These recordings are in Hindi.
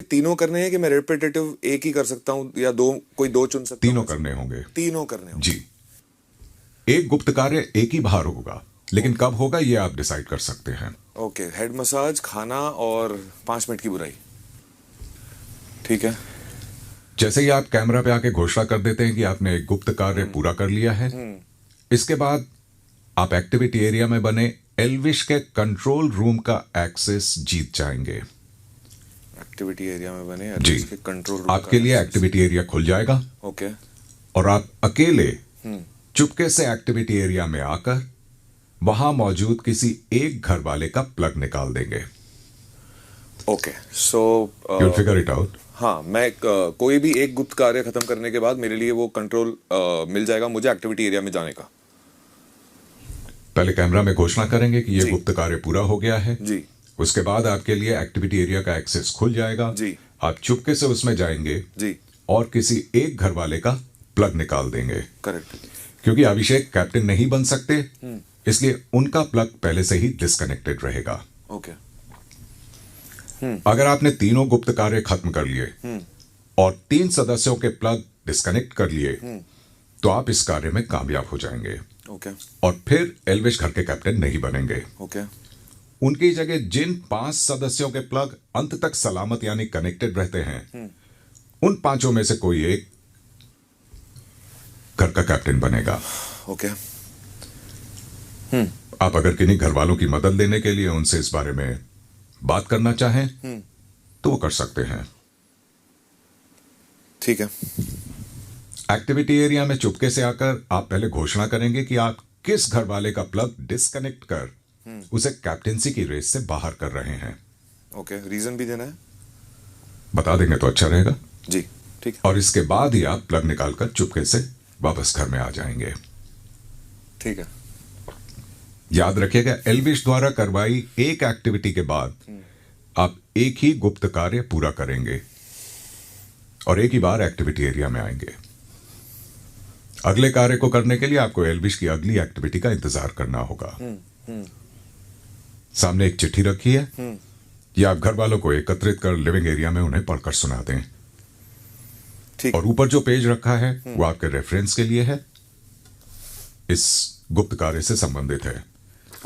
तीनों करने हैं कि मैं रिपीटेटिव एक ही कर सकता हूँ या दो, कोई दो चुन सकता हूँ? तीनों करने होंगे। तीनों करने होंगे जी। एक गुप्त कार्य एक ही बार होगा, लेकिन कब होगा ये आप डिसाइड कर सकते हैं। ओके, हेड मसाज, खाना और 5 मिनट की बुराई। ठीक है। जैसे ही आप कैमरा पे आके घोषणा कर देते हैं कि आपने एक गुप्त कार्य पूरा कर लिया है, इसके बाद आप एक्टिविटी एरिया में बने एल्विश के कंट्रोल रूम का एक्सेस जीत जाएंगे। एक्टिविटी एरिया में बने जी, एल्विश के कंट्रोल रूम आपके लिए एक्टिविटी एरिया खुल जाएगा। ओके। और आप अकेले चुपके से एक्टिविटी एरिया में आकर वहां मौजूद किसी एक घर वाले का प्लग निकाल देंगे। Okay, so you'll figure it out. हाँ, मैं कोई भी एक गुप्त कार्य खत्म करने के बाद मेरे लिए वो कंट्रोल मिल जाएगा मुझे एक्टिविटी एरिया में जाने का। पहले कैमरा में घोषणा करेंगे कि ये जी। गुप्त कार्य पूरा हो गया है। जी। उसके बाद आपके लिए एक्टिविटी एरिया का एक्सेस खुल जाएगा। जी। आप चुपके से उसमें जाएंगे जी। और किसी एक घर वाले का प्लग निकाल देंगे। करेक्ट। क्योंकि अभिषेक कैप्टन नहीं बन सकते, इसलिए उनका प्लग पहले से ही डिस्कनेक्टेड रहेगा। ओके। अगर आपने तीनों गुप्त कार्य खत्म कर लिए और 3 सदस्यों के प्लग डिस्कनेक्ट कर लिए, तो आप इस कार्य में कामयाब हो जाएंगे। ओके। और फिर एल्विश घर के कैप्टन नहीं बनेंगे। ओके। उनकी जगह जिन 5 सदस्यों के प्लग अंत तक सलामत यानी कनेक्टेड रहते हैं, उन 5 में से कोई एक घर का कैप्टन बनेगा। ओके। आप अगर किन्हीं घर वालों की मदद लेने के लिए उनसे इस बारे में बात करना चाहें, तो वो कर सकते हैं। ठीक है। एक्टिविटी एरिया में चुपके से आकर आप पहले घोषणा करेंगे कि आप किस घर वाले का प्लग डिस्कनेक्ट कर उसे कैप्टेंसी की रेस से बाहर कर रहे हैं। ओके, रीजन भी देना है? बता देंगे तो अच्छा रहेगा। जी, ठीक है। और इसके बाद ही आप प्लग निकालकर चुपके से वापस घर में आ जाएंगे। ठीक है। याद रखिएगा, एल्विश द्वारा करवाई एक एक्टिविटी के बाद आप एक ही गुप्त कार्य पूरा करेंगे और एक ही बार एक्टिविटी एरिया में आएंगे। अगले कार्य को करने के लिए आपको एल्विश की अगली एक्टिविटी का इंतजार करना होगा। सामने एक चिट्ठी रखी है, या आप घर वालों को एकत्रित कर लिविंग एरिया में उन्हें पढ़कर सुना दें। ठीक। और ऊपर जो पेज रखा है वो आपके रेफरेंस के लिए है, इस गुप्त कार्य से संबंधित है।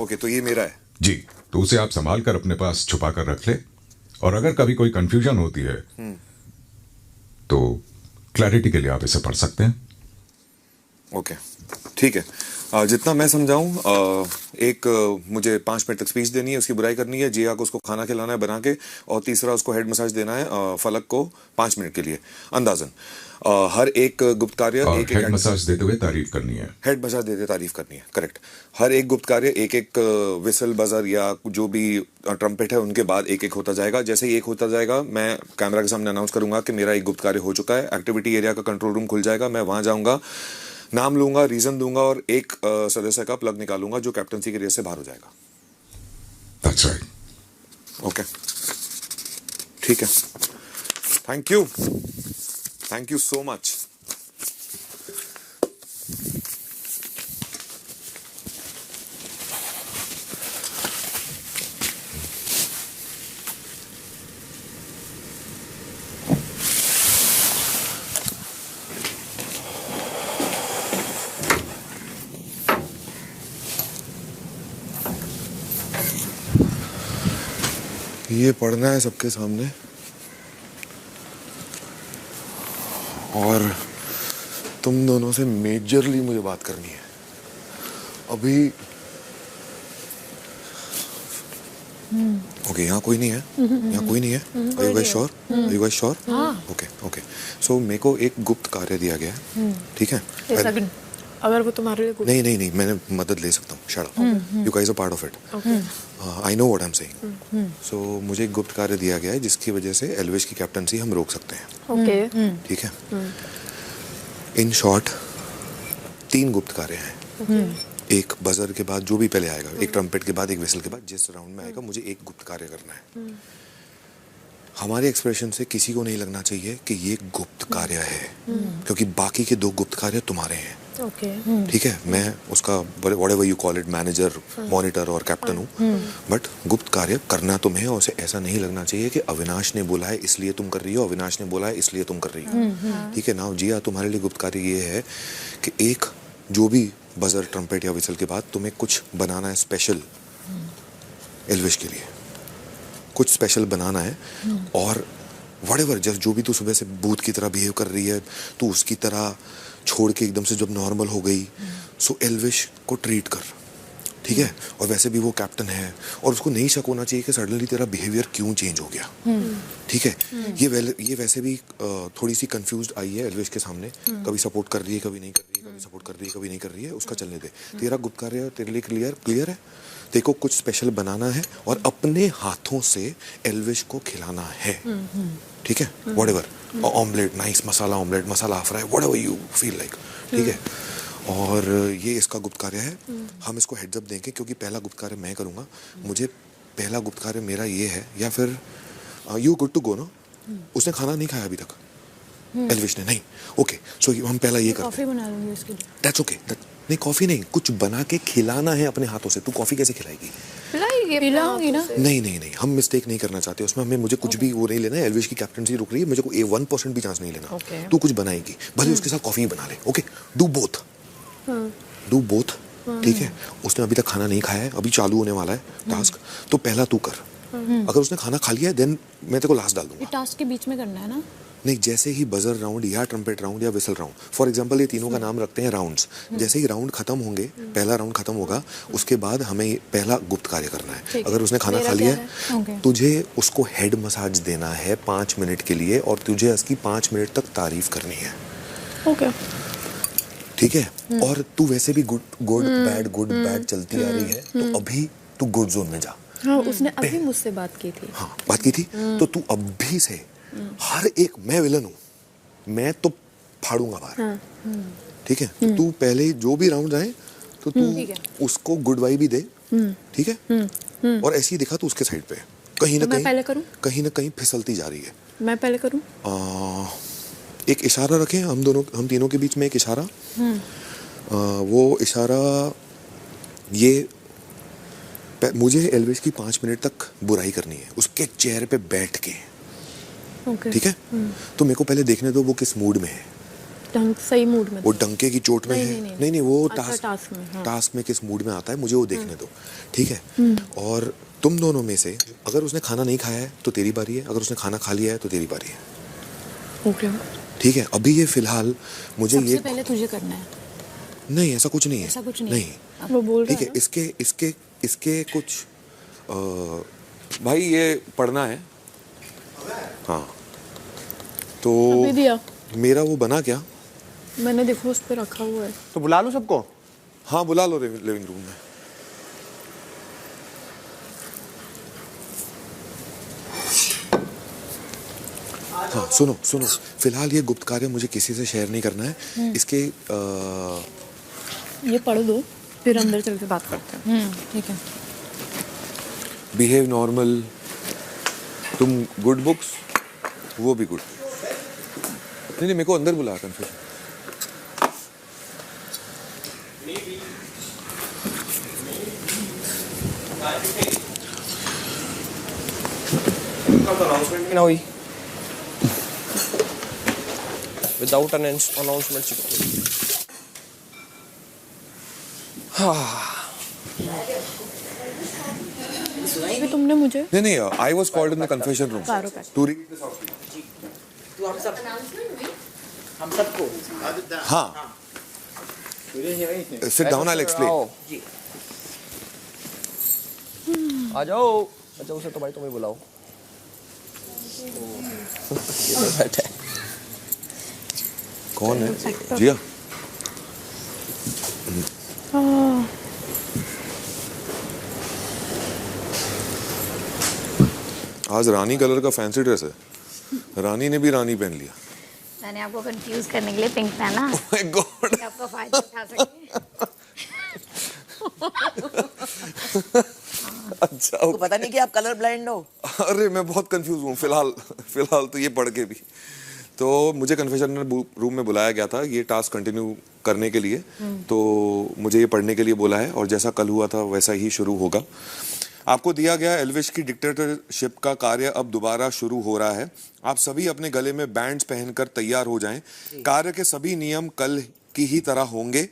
ओके, तो ये मेरा है? जी, तो उसे आप संभाल कर अपने पास छुपा कर रख ले, और अगर कभी कोई कंफ्यूजन होती है तो क्लैरिटी के लिए आप इसे पढ़ सकते हैं। ओके, ठीक है। जितना मैं समझाऊं, एक मुझे 5 मिनट तक स्पीच देनी है, उसकी बुराई करनी है, जिया को उसको खाना खिलाना है बना के, और तीसरा उसको हेड मसाज देना है फलक को 5 मिनट के लिए अंदाजन। हर एक गुप्त कार्य एक हेड मसाज देते हुए तारीफ करनी है। हेड मसाज देते तारीफ करनी है, करेक्ट। हर एक गुप्त कार्य एक एक विसल बजर या जो भी ट्रम्पेट है उनके बाद एक एक होता जाएगा। जैसे ही एक होता जाएगा मैं कैमरा के सामने अनाउंस करूंगा कि मेरा एक गुप्त कार्य हो चुका है। एक्टिविटी एरिया का कंट्रोल रूम खुल जाएगा, मैं वहां जाऊंगा, नाम लूंगा, रीजन दूंगा और एक सदस्य का प्लग निकालूंगा जो कैप्टनसी की रेस से बाहर हो जाएगा। That's right. ओके, ठीक है। Thank you so much. ये पढ़ना है सबके सामने, और तुम दोनों से मेजरली मुझे बात करनी है अभी। ओके, यहाँ कोई नहीं है? यहाँ कोई नहीं है? Are you guys sure? Are you guys sure? Okay okay. So मेरे को एक गुप्त कार्य दिया गया है, ठीक है? अगर वो तुम्हारे लिए नहीं नहीं नहीं, मैंने मदद ले सकता हूँ। Shut up, you guys are part of it. I know what I am saying. So मुझे एक गुप्त कार्य दिया गया है जिसकी वजह से एल्विश की कैप्टनसी हम रोक सकते हैं। ओके, ठीक है। इन शॉर्ट 3 गुप्त कार्य हैं। एक बजर के बाद जो भी पहले आएगा, एक ट्रम्पेट के बाद, एक विसल के बाद, जिस राउंड में आएगा मुझे एक गुप्त कार्य करना है। हमारे एक्सप्रेशन से किसी को नहीं लगना चाहिए कि ये गुप्त कार्य है, क्योंकि बाकी के 2 गुप्त कार्य तुम्हारे हैं। ओके ठीक है, मैं उसका whatever you call it manager, monitor और कैप्टन हूँ, बट गुप्त कार्य करना तुम्हें, और उसे ऐसा नहीं लगना चाहिए कि अविनाश ने बोला है इसलिए तुम कर रही हो, अविनाश ने बोला है इसलिए तुम कर रही हो। ठीक है ना जिया, तुम्हारे लिए गुप्त कार्य ये है कि एक जो भी बजर, ट्रम्पेट या विसल के बाद तुम्हें कुछ बनाना है स्पेशल एल्विश के लिए, कुछ स्पेशल बनाना है। और व्हाटएवर जो भी तू सुबह से भूत की तरह बिहेव कर रही है, तू उसकी तरह छोड़ के एकदम से जब नॉर्मल हो गई, सो एल्विश को ट्रीट कर, ठीक है। और वैसे भी वो कैप्टन है, और उसको नहीं शक होना चाहिए कि सडनली तेरा बिहेवियर क्यों चेंज हो गया, ठीक है। ये वैसे भी थोड़ी सी कंफ्यूज्ड आई है एल्विश के सामने, कभी सपोर्ट कर रही है, कभी नहीं कर रही है, कभी सपोर्ट कर रही है, कभी नहीं कर रही है, उसका चलने दे। तेरा गुप्त कार्य तेरे लिए क्लियर है, देखो कुछ स्पेशल बनाना है और अपने हाथों से एल्विश को खिलाना है, ठीक है। Whatever, omelette, nice masala omelette, masala fry, whatever you feel like, ठीक है। और ये इसका गुप्त कार्य है। हम इसको हेड्स अप देंगे क्योंकि पहला गुप्त कार्य मैं करूँगा। मुझे पहला गुप्त कार्य मेरा ये है, या फिर यू गुड टू गो ना। उसने खाना नहीं खाया अभी तक, एल्विश ने, नहीं, ओके, सो हम पहला ये करते हैं। कॉफी बना लूंगी उसके लिए। दैट्स ओके, नहीं कॉफी नहीं, कुछ बना के खिलाना है अपने हाथों से। तू कॉफी कैसे खिलाएगी? पिलाऊंगी ना। नहीं, हम मिस्टेक नहीं करना चाहते उसमें। हमें मुझे कुछ भी वो नहीं लेना है। एल्विश की कैप्टनसी रुक रही है, मुझे को 1% भी चांस नहीं लेना। तू कुछ बनाएगी, भले उसके साथ कॉफी बना ले, ओके, डू बोथ, ठीक है। उसने अभी तक खाना नहीं खाया है, अभी चालू होने वाला है टास्क, तो पहला तू कर। अगर उसने खाना खा लिया है देन मैं तेरे को लास्ट डाल दूंगा। ये टास्क के बीच में करना है ना? नहीं, जैसे ही बजर राउंड या ट्रम्पेट राउंड या विसल राउंड, फॉर एग्जांपल ये तीनों का नाम रखते हैं राउंड्स। जैसे ही राउंड खत्म होंगे, पहला राउंड खत्म होगा, उसके बाद हमें पहला गुप्त कार्य करना है। अगर उसने खाना खा लिया है, तुझे उसको हेड मसाज देना है 5 मिनट के लिए, और तुझे उसकी 5 मिनट तक तारीफ करनी है, ओके, ठीक है। और तू वैसे भी गुड बैड चलती आ रही है, तो अभी तू गुड जोन में जा। हाँ, उसने अभी मुझसे बात की थी। हाँ, बात की थी, तो तू अभी से हर एक, मैं विलन हूँ, मैं तो फाड़ूंगा बाहर, ठीक है। तो तू पहले जो भी राउंड आए तो तू उसको गुड वाई भी दे, ठीक है। और ऐसे ही दिखा तू उसके साइड पे कहीं ना कहीं फिसलती जा रही है। मैं पहले करूं? एक इशारा रखें हम तीनों के बीच में, एक इशारा। वो इशारा ये, मुझे एल्विश की 5 मिनट तक बुराई करनी है उसके चेहरे पे बैठ के, ठीक है। तो मेरे को पहले देखने दो वो किस मूड में है। सही मूड में? वो डंके की चोट में है? नहीं, वो टास्क में किस मूड में आता है, मुझे वो देखने दो, ठीक है। और तुम दोनों में से अगर उसने खाना नहीं खाया है तो तेरी बारी है, अगर उसने खाना खा लिया है तो तेरी बारी है, ओके, ठीक है। अभी ये फिलहाल मुझे सबसे पहले तुझे करना है। नहीं, ऐसा कुछ नहीं है, ऐसा कुछ नहीं। वो बोल रहा है, ठीक है। इसके कुछ भाई ये पढ़ना है, हाँ। तो अभी दिया मेरा वो बना क्या? मैंने, देखो उस पे रखा हुआ है। तो बुला लो सबको। हाँ, बुला लो लिविंग रूम में। हाँ, सुनो, फिलहाल ये गुप्त कार्य मुझे किसी से शेयर नहीं करना है। इसके ये पढ़ दो, फिर अंदर चल के बात करते हैं, ठीक है। बिहेव नॉर्मल, तुम गुड बुक्स, वो भी गुड। नहीं, मेरे को अंदर बुला, कंफ्यूजन। अनाउंसमेंट भी ना हुई, विदाउट अनाउंसमेंट। अभी तुमने मुझे नहीं, I was called in the confession room to read this out. तो हम सबको हाँ, sit down, I will explain. आ जाओ उसे तो भाई तुम्हें बुलाओ। ये तो बैठा है। कौन है? जिया। आज रानी कलर का फैंसी ड्रेस है। रानी ने भी रानी पहन लिया। मैंने आपको कंफ्यूज करने के लिए पिंक पहना। Oh my God! कि आपका फायदा उठा सके। अच्छा, तो पता नहीं कि आप कलर ब्लाइंड हो। अरे मैं बहुत कंफ्यूज हूँ फिलहाल तो ये पढ़ के भी। तो मुझे कन्फेशनल रूम में बुलाया गया था ये टास्क कंटिन्यू करने के लिए, तो मुझे ये पढ़ने के लिए बोला है और जैसा कल हुआ था वैसा ही शुरू होगा। आपको दिया गया एल्विश की डिक्टेटरशिप का कार्य अब दोबारा शुरू हो रहा है। आप सभी अपने गले में बैंड्स पहनकर तैयार हो जाएं। कार्य के सभी नियम कल की ही तरह होंगे।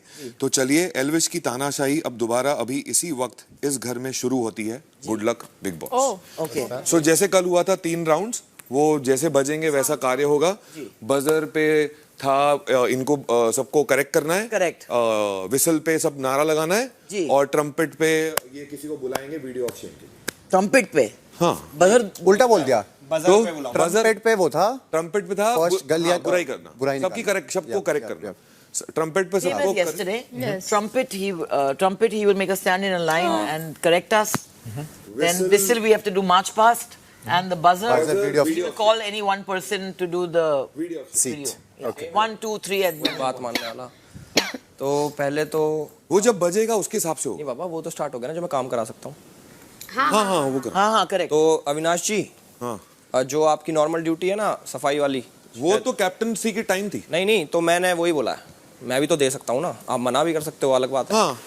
तो चलिए, एल्विश की तानाशाही अब दोबारा अभी इसी वक्त इस घर में शुरू होती है। Good luck big boss. Okay so जैसे कल हुआ था 3 राउंड्स, वो जैसे बजेंगे वैसा कार्य होगा। बजर पे था इनको सबको करेक्ट करना है, Correct. विसल पे सब नारा लगाना जी. है और ट्रम्पेट पे ये किसी को बुलाएंगे वीडियो ऑप्शन के लिए। ट्रम्पेट पे हाँ, बजर उल्टा बोल दिया। तो ट्रम्पेट पे वो था, ट्रम्पेट पे था First गलियां हाँ, बुराई करना, बुराई सबकी निकालना। करेक्ट, सबको Yeah, करेक्ट yeah, करना। ट्रम्पेट पे same सबको as yesterday. Yes. Trumpet he will make us stand in a line and correct us. Then whistle we have to do march past, and the buzzer video we will call any one person to do the video seat. Okay. 1, 2, 3 and then बात मानने वाला। तो पहले तो वो जब बजेगा उसके हिसाब से हो। नहीं बाबा, वो तो स्टार्ट हो गया ना, जो मैं काम करा सकता हूँ। हाँ हाँ वो कर। हाँ करेक्ट। तो अविनाश जी, हाँ, जो आपकी नॉर्मल ड्यूटी है ना सफाई वाली, वो तो कैप्टनसी की टाइम थी। नहीं तो मैंने वही बोला है, मैं भी तो दे सकता हूँ ना, आप मना भी कर सकते हो, अलग बात है। हाँ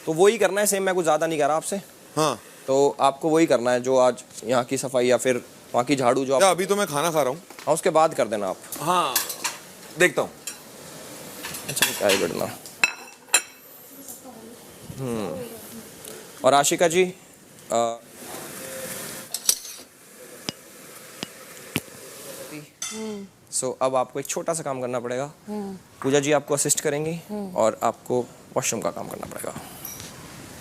तो वही करना है सेम, मैं कुछ ज़्यादा नहीं कह रहा आपसे। हाँ, तो आपको वही करना है जो आज यहाँ की सफाई या फिर वहाँ की झाड़ू जो क्या आप, अभी तो मैं खाना खा रहा हूँ। हाँ उसके बाद कर देना आप। हाँ देखता हूँ। अच्छा क्या ही करना। और आशिका जी, सो अब आपको एक छोटा सा काम करना पड़ेगा। पूजा जी आपको असिस्ट करेंगी और आपको वॉशरूम का काम करना पड़ेगा।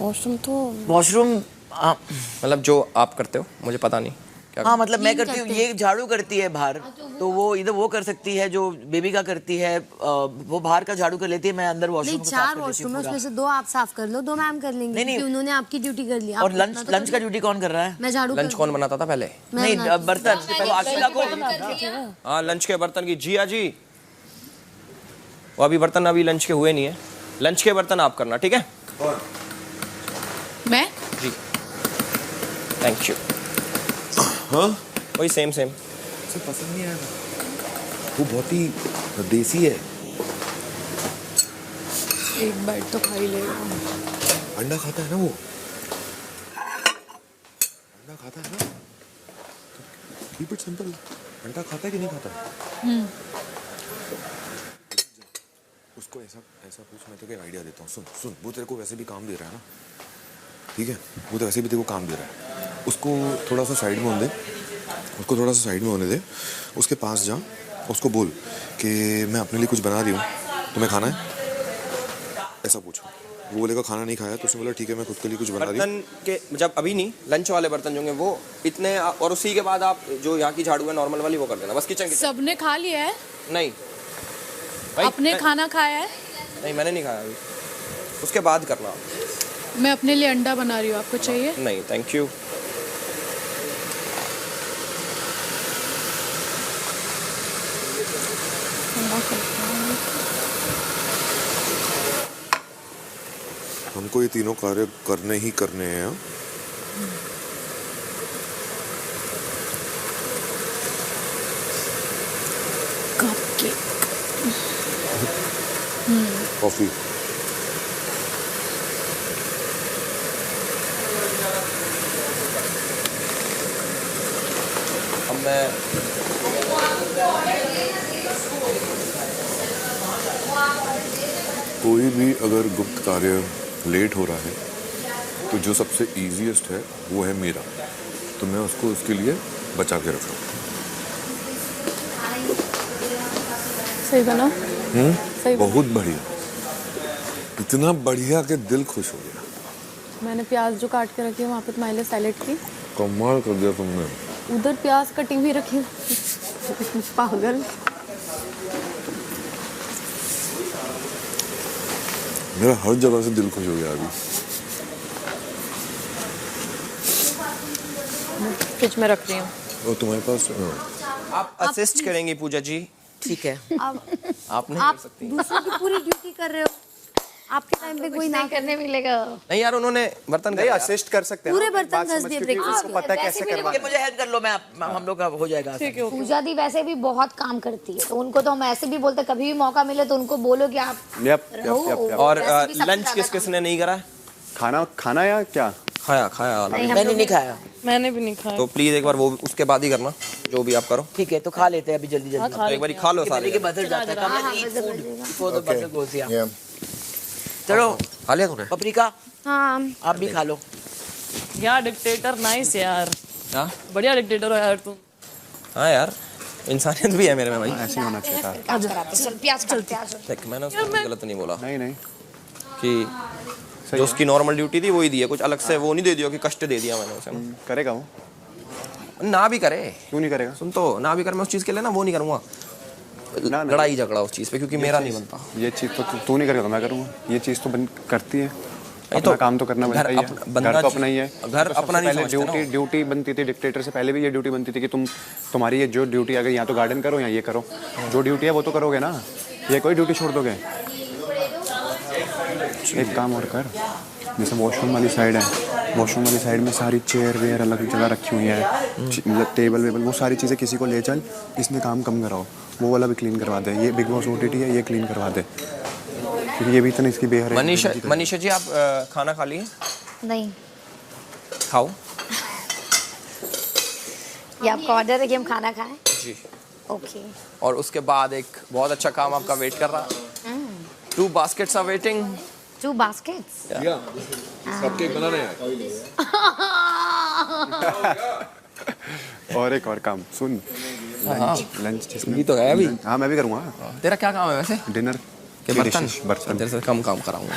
वॉशरूम तो वॉशरूम मतलब जो आप करते हो, मुझे पता नहीं क्या। हाँ मतलब मैं करती हूँ, ये झाड़ू करती है बाहर, तो वो इधर वो कर सकती है जो बेबी का करती है, वो बाहर का झाड़ू कर लेती है, मैं अंदर वॉशरूम नहीं, को साफ 4 कर लेती वॉशरूम हूँ है, उसमें पूरा। से 2 आप साफ कर लो, 2 मैम कर लेंगी नहीं, क्योंकि उन्होंने आपकी ड्यूटी कर ली। और लंच का ड्यूटी कौन कर रहा है? मैं झाड़ू लंच कौन बनाता था पहले? नहीं बर्तन तो आशिका को। हाँ लंच के बर्तन की जिया जी, वो अभी बर्तन अभी लंच के हुए नहीं है, लंच के बर्तन आप करना, ठीक है? मैं जी थैंक यू। हाँ, वही सेम उसे पसंद नहीं आएगा, वो बहुत ही देसी है। एक बाइट तो खा ही लेगा। अंडा खाता है ना वो, अंडा खाता है ना, कीप इट सिंपल। अंडा खाता है कि नहीं खाता? उसको ऐसा पूछ, मैं तेरे को आइडिया देता हूँ। सुन, वो तेरे को वैसे भी काम दे रहा है ना, ठीक है? वो तो वैसे भी तेरे को काम दे रहा है, उसको थोड़ा सा साइड में होने दे, उसको थोड़ा सा साइड में होने दे, उसके पास जा, उसको बोल कि मैं अपने लिए कुछ बना रही हूँ, तुम्हें खाना है? ऐसा पूछ। वो बोलेगा खाना नहीं खाया, तो उसने बोला ठीक है मैं खुद के लिए कुछ बना रही हूँ। बर्तन के जब अभी नहीं, लंच वाले बर्तन जो होंगे वो इतने, और उसी के बाद आप जो यहाँ की झाड़ू है नॉर्मल वाली वो कर देना, बस किचन की। सबने खा लिया है? नहीं भाई, अपने खाना खाया है? नहीं मैंने नहीं खाया अभी, उसके बाद करना आप। मैं अपने लिए अंडा बना रही हूँ, आपको चाहिए? नहीं थैंक यू। हमको ये तीनों कार्य करने ही करने हैं। कपकेक। कॉफी। अब मैं कोई भी अगर गुप्त कार्य लेट हो रहा है तो जो सबसे इजीएस्ट है वो है मेरा, तो मैं उसको उसके लिए बचा के रखा। सही बना? सही बना। बहुत बढ़िया, इतना बढ़िया कि दिल खुश हो गया। मैंने प्याज जो काट के रखी है वहाँ पे तुम्हारे लिए सैलेड की, कमाल कर दिया तुमने। उधर प्याज कटी हुई रखी पागल। मेरा हर जगह से दिल खुश हो गया अभी। फ्रिज में रख रही हूँ। और तुम्हारे पास आप असिस्ट करेंगी पूजा जी, ठीक है। आप आप नहीं आप कर सकती। दूसरों की पूरी ड्यूटी कर रहे हो। आपके टाइम पे कोई ना नहीं करने मिलेगा। नहीं यार उन्होंने बर्तन नहीं कराया। असिस्ट कर सकते हैं पूरे ना, बर्तन बात घस समझ दिए क्योंकि breakfast उसको पता है कैसे वैसे भी करवाना है। मुझे हेल्प कर लो, मैं हम लोग का हो जाएगा। पूजा दी वैसे भी बहुत काम करती है, तो उनको तो हम ऐसे भी बोलते, कभी भी मौका मिले तो उनको बोलो कि आप यप, रहो। Yup, yup. और वैसे भी सबसे लंच ज्यादा किस किसने नहीं करा है? खाना या क्या? खाया खाया नहीं, हम मैंने लोग नहीं खाया। मैंने भी नहीं खाया। तो प्लीज एक बार वो उसके बाद ही करना, जो भी आप करो। ठीक है, तो खा लेते हैं अभी जल्दी जल्दी। तो एक बार खा लो सारे। के बजट जाता है, हाँ, कम बजट बजेगा। फॉर द बजट गोस या। Yeah. चलो खा लिया तूने? पपरिका हाँ आप भी खा लो। यार डिक्टेटर नाइस यार, हाँ बढ़िया डिक्टेटर हो यार तुम। हाँ यार, इंसानियत भी है मेरे में भाई। ऐसे ही होना चाहिए था। प्याज कराते, चल प्याज चलते। देख मैंने उसको कुछ गलत नहीं बोला नहीं नहीं कि जो उसकी नॉर्मल ड्यूटी थी वही दी है, कुछ अलग से वो नहीं दे दिया कि कष्ट दे दिया मैंने उसे। करेगा वो, ना भी करे, क्यों नहीं करेगा? सुन तो, ना भी करे, मैं उस चीज़ के लिए ना वो नहीं करूँगा ना। लड़ाई झगड़ा उस चीज़ पे, क्योंकि मेरा नहीं बनता। ये चीज़ तो तू नहीं करेगा तो मैं करूँगा। ये चीज़ तो करती है, नहीं अपना तो काम तो करना बनता ही है। बनना घर तो चाहिए। अपना ही है। घर तो सबसे अपना नहीं पहले समझते ना। ड्यूटी बनती थी डिक्टेटर से पहले भी, ये ड्यूटी बनती थी कि तुम्हारी ये जो ड्यूटी अगर यहाँ तो गार्डन करो या ये करो, जो ड्यूटी है वो तो करोगे ना, ये कोई ड्यूटी छोड़ दोगे? एक काम और कर, जैसे वॉशरूम वाली साइड है, वॉशरूम वाली साइड में सारी चेयर वेयर अलग जगह रखी हुई है, मतलब टेबल वेबल, वो सारी चीज़ें किसी को ले चल, इसमें काम कम कराओ, वो वाला भी क्लीन करवा दे। ये बिग बॉस OTT है, ये क्लीन करवा दे, क्योंकि ये भी तो इसकी बेहद है। मनीषा जी आप खाना खा लिए? नहीं, खाओ ये आपका ऑर्डर है कि हम खाना खाएं? जी। ओके। और उसके बाद एक बहुत अच्छा काम आपका वेट कर रहा है। 2 baskets are waiting। 2 baskets। Cupcake बनाना है। और एक और काम सुन, लंच जिसमें ये तो है अभी। हाँ मैं भी करूँगा। तेरा क्या काम है वैसे? डिनर के बर्तन? बर्तन तेरे से कम काम कराऊंगा।